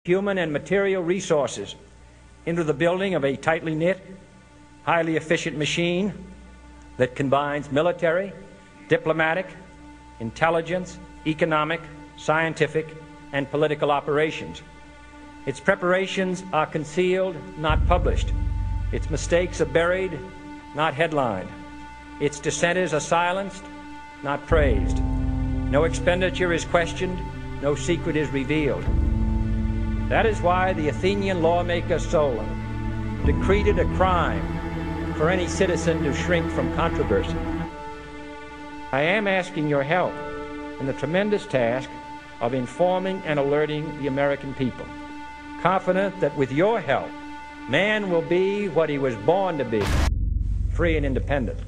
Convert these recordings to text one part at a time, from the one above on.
human and material resources into the building of a tightly knit, highly efficient machine that combines military, diplomatic, intelligence, economic, scientific, and political operations. Its preparations are concealed, not published. Its mistakes are buried, not headlined. Its dissenters are silenced, not praised. No expenditure is questioned, no secret is revealed. That is why the Athenian lawmaker Solon decreed it a crime for any citizen to shrink from controversy. I am asking your help in the tremendous task of informing and alerting the American people, confident that with your help, man will be what he was born to be, free and independent.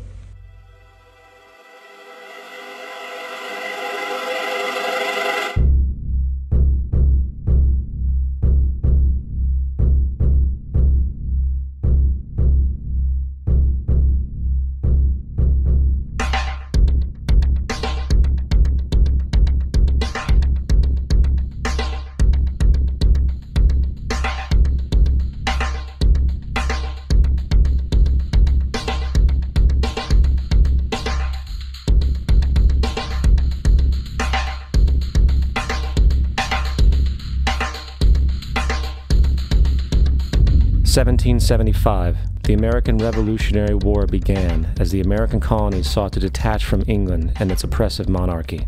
In 1775, the American Revolutionary War began as the American colonies sought to detach from England and its oppressive monarchy.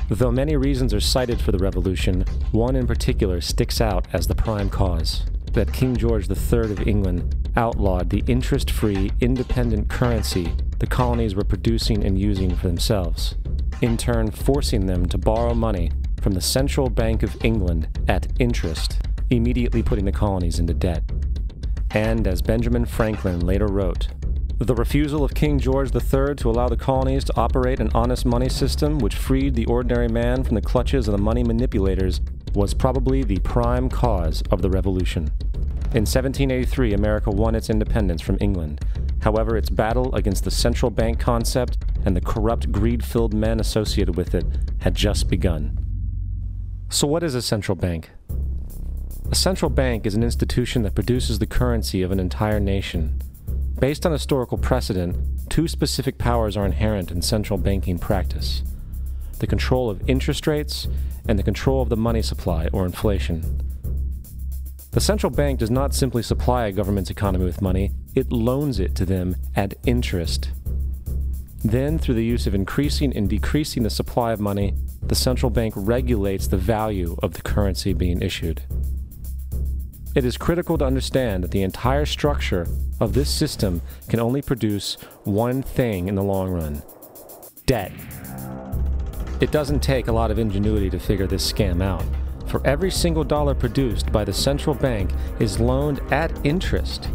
Though many reasons are cited for the revolution, one in particular sticks out as the prime cause: that King George III of England outlawed the interest-free, independent currency the colonies were producing and using for themselves, in turn forcing them to borrow money from the Central Bank of England at interest, immediately putting the colonies into debt. And, as Benjamin Franklin later wrote, the refusal of King George III to allow the colonies to operate an honest money system which freed the ordinary man from the clutches of the money manipulators was probably the prime cause of the revolution. In 1783, America won its independence from England. However, its battle against the central bank concept and the corrupt, greed-filled men associated with it had just begun. So what is a central bank? A central bank is an institution that produces the currency of an entire nation. Based on historical precedent, two specific powers are inherent in central banking practice: the control of interest rates and the control of the money supply, or inflation. The central bank does not simply supply a government's economy with money, it loans it to them at interest. Then, through the use of increasing and decreasing the supply of money, the central bank regulates the value of the currency being issued. It is critical to understand that the entire structure of this system can only produce one thing in the long run: debt. It doesn't take a lot of ingenuity to figure this scam out. For every single dollar produced by the central bank is loaned at interest.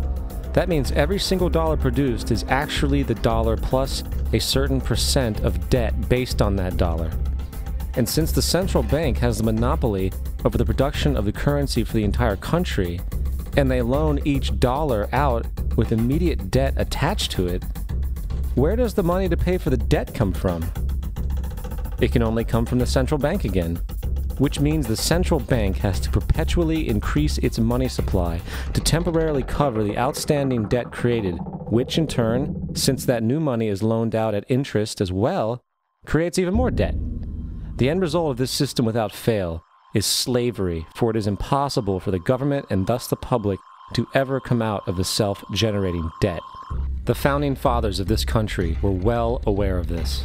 That means every single dollar produced is actually the dollar plus a certain percent of debt based on that dollar. And since the central bank has the monopoly over the production of the currency for the entire country, and they loan each dollar out with immediate debt attached to it, where does the money to pay for the debt come from? It can only come from the central bank again, which means the central bank has to perpetually increase its money supply to temporarily cover the outstanding debt created, which in turn, since that new money is loaned out at interest as well, creates even more debt. The end result of this system without fail is slavery, for it is impossible for the government and thus the public to ever come out of the self-generating debt. The founding fathers of this country were well aware of this.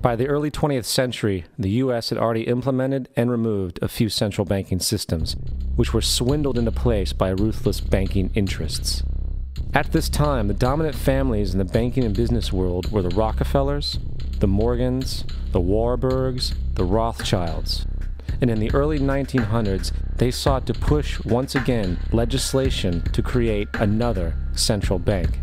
By the early 20th century, the U.S. had already implemented and removed a few central banking systems, which were swindled into place by ruthless banking interests. At this time, the dominant families in the banking and business world were the Rockefellers, the Morgans, the Warburgs, the Rothschilds. and in the early 1900s, they sought to push, once again, legislation to create another central bank.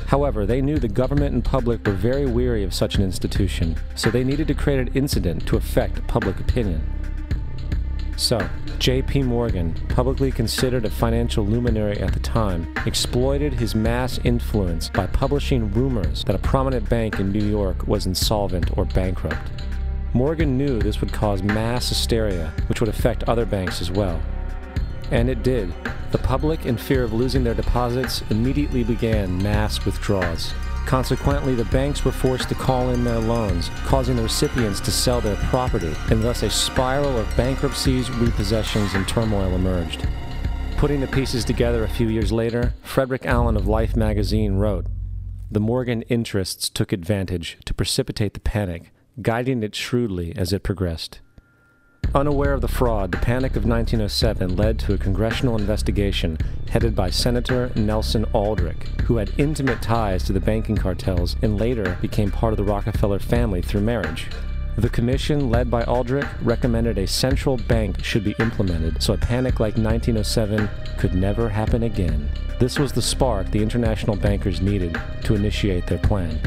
However, they knew the government and public were very weary of such an institution, so they needed to create an incident to affect public opinion. So, J.P. Morgan, publicly considered a financial luminary at the time, exploited his mass influence by publishing rumors that a prominent bank in New York was insolvent or bankrupt. Morgan knew this would cause mass hysteria, which would affect other banks as well. And it did. The public, in fear of losing their deposits, immediately began mass withdrawals. Consequently, the banks were forced to call in their loans, causing the recipients to sell their property, and thus a spiral of bankruptcies, repossessions, and turmoil emerged. Putting the pieces together a few years later, Frederick Allen of Life magazine wrote, "The Morgan interests took advantage to precipitate the panic, guiding it shrewdly as it progressed." Unaware of the fraud, the Panic of 1907 led to a congressional investigation headed by Senator Nelson Aldrich, who had intimate ties to the banking cartels and later became part of the Rockefeller family through marriage. The commission, led by Aldrich, recommended a central bank should be implemented so a panic like 1907 could never happen again. This was the spark the international bankers needed to initiate their plan.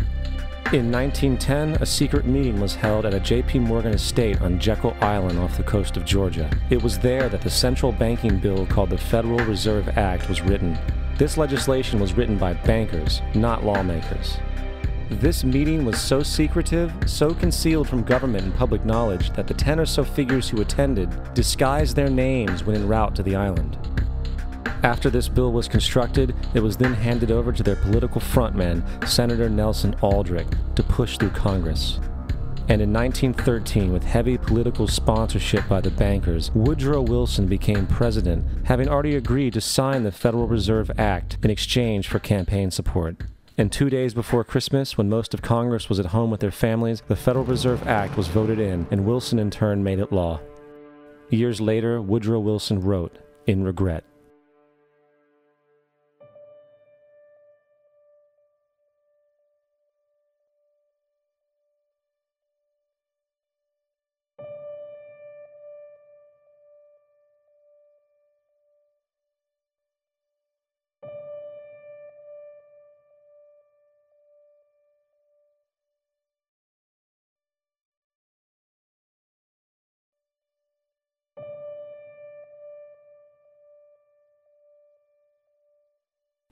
In 1910, a secret meeting was held at a J.P. Morgan estate on Jekyll Island off the coast of Georgia. It was there that the central banking bill called the Federal Reserve Act was written. This legislation was written by bankers, not lawmakers. This meeting was so secretive, so concealed from government and public knowledge that the 10 or so figures who attended disguised their names when en route to the island. After this bill was constructed, it was then handed over to their political frontman, Senator Nelson Aldrich, to push through Congress. And in 1913, with heavy political sponsorship by the bankers, Woodrow Wilson became president, having already agreed to sign the Federal Reserve Act in exchange for campaign support. And 2 days before Christmas, when most of Congress was at home with their families, the Federal Reserve Act was voted in, and Wilson in turn made it law. Years later, Woodrow Wilson wrote, in regret,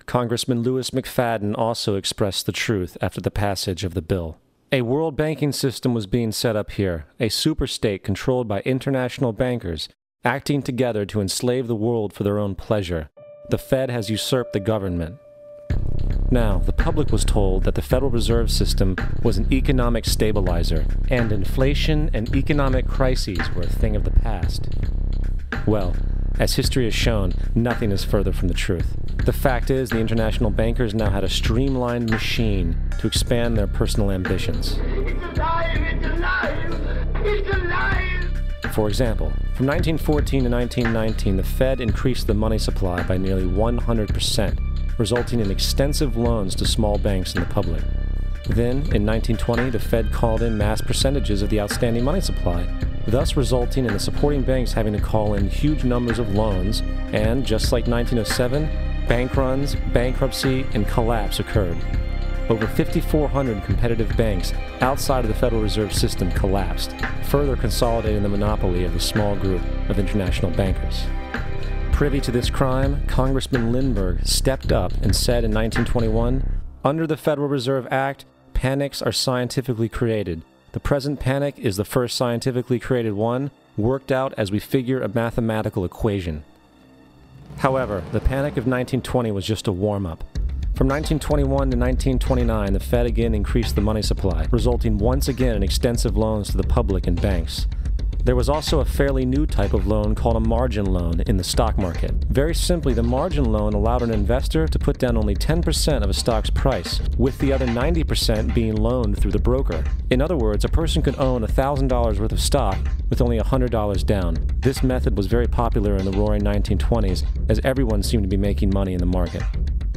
Congressman Louis McFadden also expressed the truth after the passage of the bill. A world banking system was being set up here, a superstate controlled by international bankers, acting together to enslave the world for their own pleasure. The Fed has usurped the government. Now, the public was told that the Federal Reserve System was an economic stabilizer, and inflation and economic crises were a thing of the past. Well, as history has shown, nothing is further from the truth. The fact is, the international bankers now had a streamlined machine to expand their personal ambitions. It's alive! It's alive! It's alive! For example, from 1914 to 1919, the Fed increased the money supply by nearly 100%, resulting in extensive loans to small banks and the public. Then, in 1920, the Fed called in mass percentages of the outstanding money supply, thus resulting in the supporting banks having to call in huge numbers of loans, and, just like 1907, bank runs, bankruptcy, and collapse occurred. Over 5,400 competitive banks outside of the Federal Reserve System collapsed, further consolidating the monopoly of a small group of international bankers. Privy to this crime, Congressman Lindbergh stepped up and said in 1921, "Under the Federal Reserve Act, panics are scientifically created. The present panic is the first scientifically created one, worked out as we figure a mathematical equation." However, the Panic of 1920 was just a warm-up. From 1921 to 1929, the Fed again increased the money supply, resulting once again in extensive loans to the public and banks. There was also a fairly new type of loan called a margin loan in the stock market. Very simply, the margin loan allowed an investor to put down only 10% of a stock's price, with the other 90% being loaned through the broker. In other words, a person could own $1,000 worth of stock with only $100 down. This method was very popular in the roaring 1920s, as everyone seemed to be making money in the market.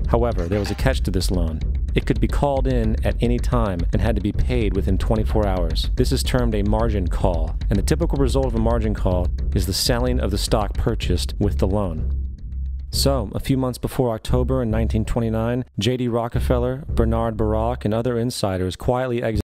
However, there was a catch to this loan. It could be called in at any time and had to be paid within 24 hours. This is termed a margin call, and the typical result of a margin call is the selling of the stock purchased with the loan. So, a few months before October in 1929, J.D. Rockefeller, Bernard Baruch, and other insiders quietly exited